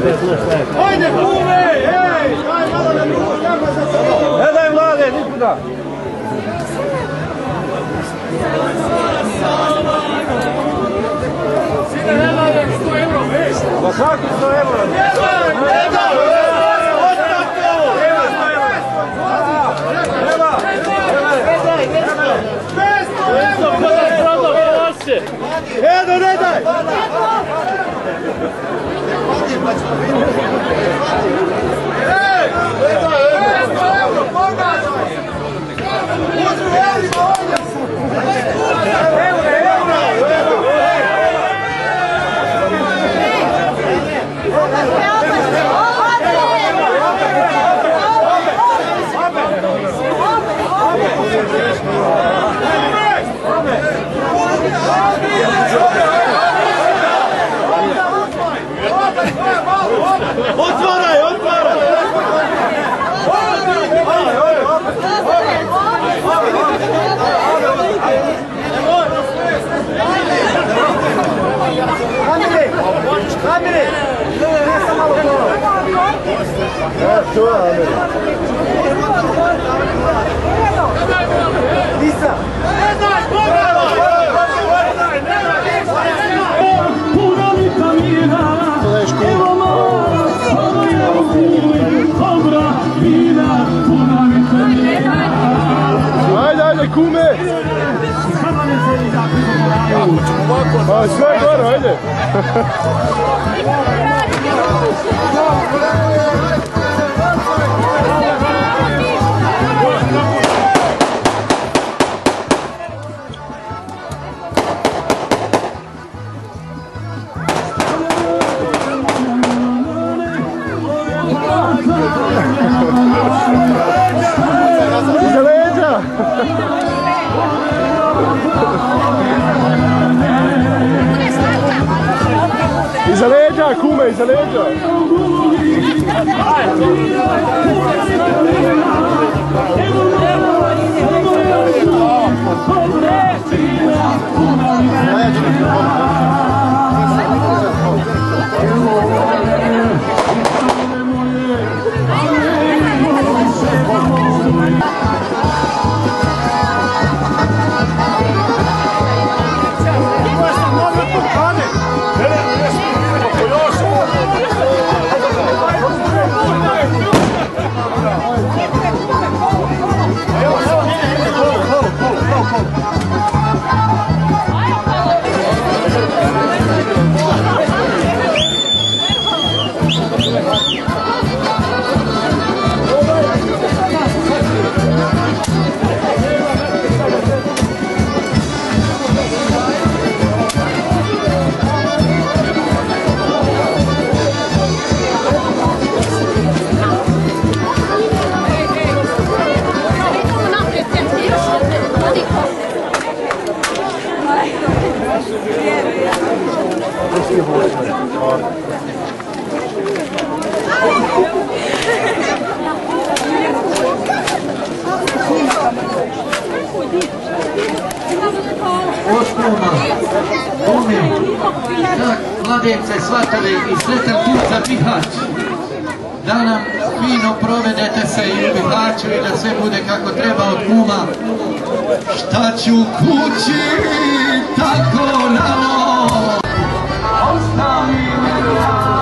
Ajde, kume! Ej! Daj malo da drugo nema za sobom! Ne daj mlade, nikuda! Sine, ne daj 100 euro, već! Pa svaki 100 euro! Ne daj! Edo, ne daj! Otvaraj, otvaraj! Amiri! Ne sam malo to! Čuva, Amiri! Nisa! Ne daj, Puna vitamina, evo mora, samo je u kuli, dobra vina, puna vitamina. Ajde, ajde, kume! Sama ne se i zakon moraju. Pa sve gore, ajde! Iza leđa! Iza leđa, kume, iza leđa! Mladence shvatili i sretan put za Bihać. Da nam fino provedete se i u Bihaću i da sve bude kako treba od kuma. Šta ću kući tako rano? Ostavi mi radi.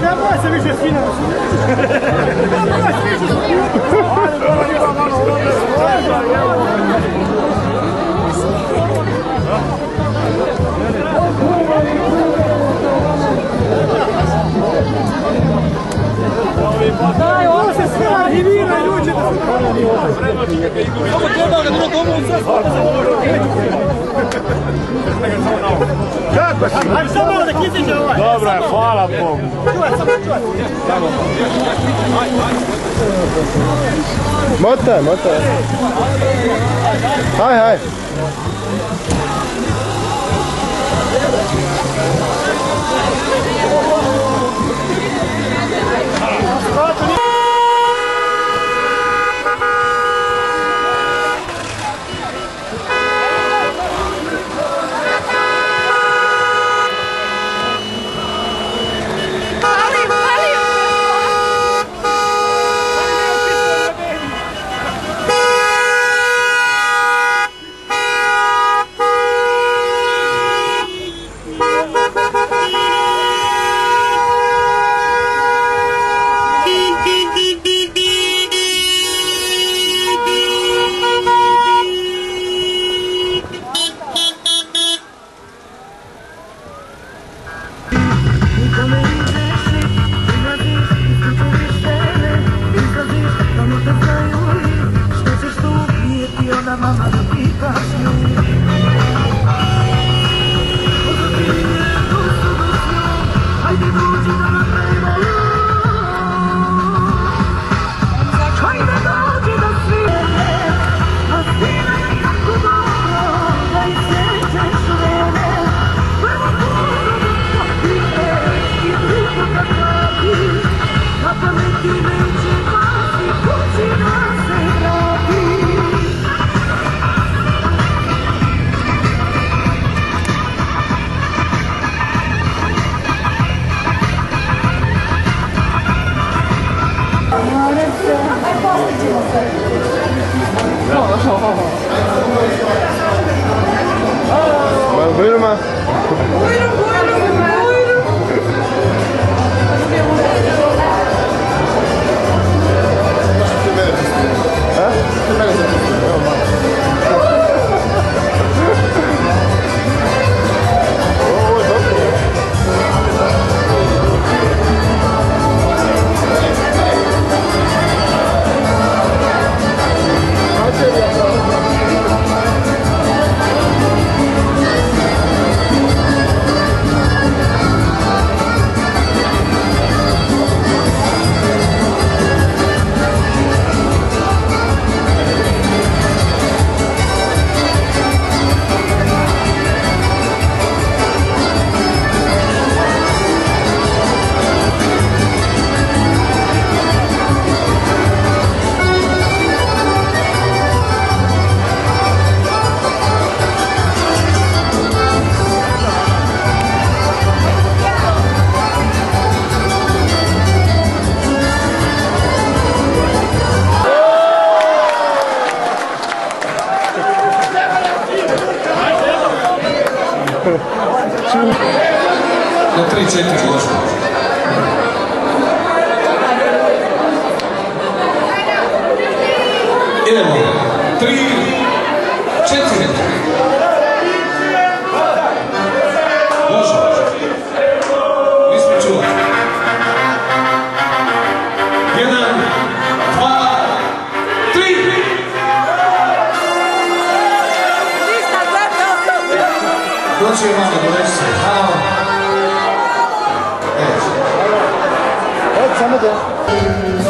ne boj se više skina. Daj, ovo se sve arhivira i uđe da se ovo treba ga drugo domu u sve kako si? Ajde samo malo da kiziće ovaj. Dobro je, hvala Bogu. Čuvaj, samo čuvaj. Motaj, motaj. Haj, haj. Maar wil je maar? Na 3 centra došlo. Idemo. 3, 4. Može. Nismo čuli. 1, 2, 3. Doći je malo do se. Samo da.